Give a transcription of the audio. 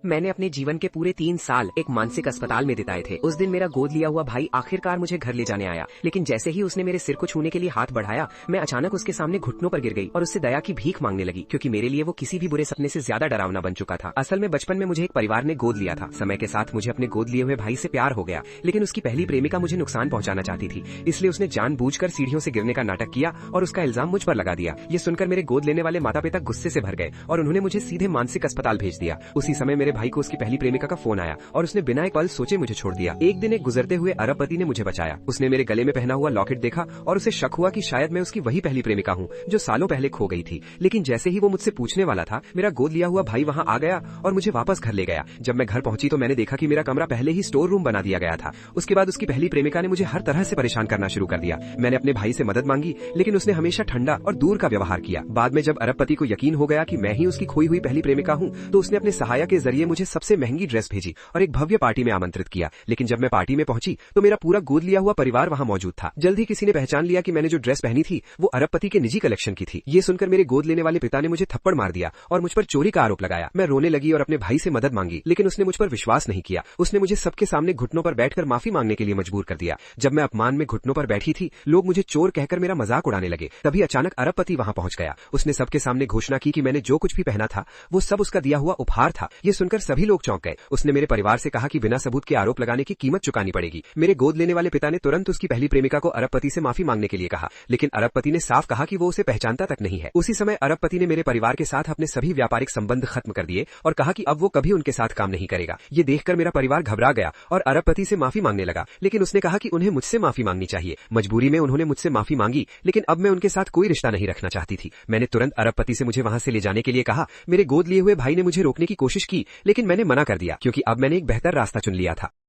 मैंने अपने जीवन के पूरे 3 साल एक मानसिक अस्पताल में बिताए थे। उस दिन मेरा गोद लिया हुआ भाई आखिरकार मुझे घर ले जाने आया, लेकिन जैसे ही उसने मेरे सिर को छूने के लिए हाथ बढ़ाया, मैं अचानक उसके सामने घुटनों पर गिर गई और उससे दया की भीख मांगने लगी, क्योंकि मेरे लिए वो किसी भी बुरे सपने से ज्यादा डरावना बन चुका था। असल में बचपन में मुझे एक परिवार ने गोद लिया था। समय के साथ मुझे अपने गोद लिए हुए भाई से प्यार हो गया, लेकिन उसकी पहली प्रेमिका मुझे नुकसान पहुंचाना चाहती थी, इसलिए उसने जानबूझकर सीढ़ियों से गिरने का नाटक किया और उसका इल्जाम मुझ पर लगा दिया। ये सुनकर मेरे गोद लेने वाले माता पिता गुस्से से भर गए और उन्होंने मुझे सीधे मानसिक अस्पताल भेज दिया। उसी समय मेरे भाई को उसकी पहली प्रेमिका का फोन आया और उसने बिना एक पल सोचे मुझे छोड़ दिया। एक दिन एक गुजरते हुए अरबपति ने मुझे बचाया। उसने मेरे गले में पहना हुआ लॉकेट देखा और उसे शक हुआ कि शायद मैं उसकी वही पहली प्रेमिका हूँ जो सालों पहले खो गई थी। लेकिन जैसे ही वो मुझसे पूछने वाला था, मेरा गोद लिया हुआ भाई वहाँ आ गया और मुझे वापस घर ले गया। जब मैं घर पहुंची तो मैंने देखा कि मेरा कमरा पहले ही स्टोर रूम बना दिया गया था। उसके बाद उसकी पहली प्रेमिका ने मुझे हर तरह से परेशान करना शुरू कर दिया। मैंने अपने भाई से मदद मांगी, लेकिन उसने हमेशा ठंडा और दूर का व्यवहार किया। बाद में जब अरबपति को यकीन हो गया कि मैं ही उसकी खोई हुई पहली प्रेमिका हूँ, तो उसने अपने सहायक के जरिए मुझे सबसे महंगी ड्रेस भेजी और एक भव्य पार्टी में आमंत्रित किया। लेकिन जब मैं पार्टी में पहुंची तो मेरा पूरा गोद लिया हुआ परिवार वहां मौजूद था। जल्द ही किसी ने पहचान लिया कि मैंने जो ड्रेस पहनी थी वो अरबपति के निजी कलेक्शन की थी। ये सुनकर मेरे गोद लेने वाले पिता ने मुझे थप्पड़ मार दिया और मुझ पर चोरी का आरोप लगाया। मैं रोने लगी और अपने भाई से मदद मांगी, लेकिन उसने मुझ पर विश्वास नहीं किया। उसने मुझे सबके सामने घुटनों पर बैठकर माफी मांगने के लिए मजबूर कर दिया। जब मैं अपमान में घुटनों पर बैठी थी, लोग मुझे चोर कहकर मेरा मजाक उड़ाने लगे। तभी अचानक अरबपति वहां पहुंच गया। उसने सबके सामने घोषणा की कि मैंने जो कुछ भी पहना था वो सब उसका दिया हुआ उपहार था। ये सुनकर सभी लोग चौंक गए। उसने मेरे परिवार से कहा कि बिना सबूत के आरोप लगाने की कीमत चुकानी पड़ेगी। मेरे गोद लेने वाले पिता ने तुरंत उसकी पहली प्रेमिका को अरबपति से माफी मांगने के लिए कहा, लेकिन अरबपति ने साफ कहा कि वो उसे पहचानता तक नहीं है। उसी समय अरबपति ने मेरे परिवार के साथ अपने सभी व्यापारिक संबंध खत्म कर दिए और कहा कि अब वो कभी उनके साथ काम नहीं करेगा। ये देखकर मेरा परिवार घबरा गया और अरबपति से माफी मांगने लगा, लेकिन उसने कहा कि उन्हें मुझसे माफी मांगनी चाहिए। मजबूरी में उन्होंने मुझसे माफी मांगी, लेकिन अब मैं उनके साथ कोई रिश्ता नहीं रखना चाहती थी। मैंने तुरंत अरबपति से मुझे वहां से ले जाने के लिए कहा। मेरे गोद लिए हुए भाई ने मुझे रोकने की कोशिश की, लेकिन मैंने मना कर दिया, क्योंकि अब मैंने एक बेहतर रास्ता चुन लिया था।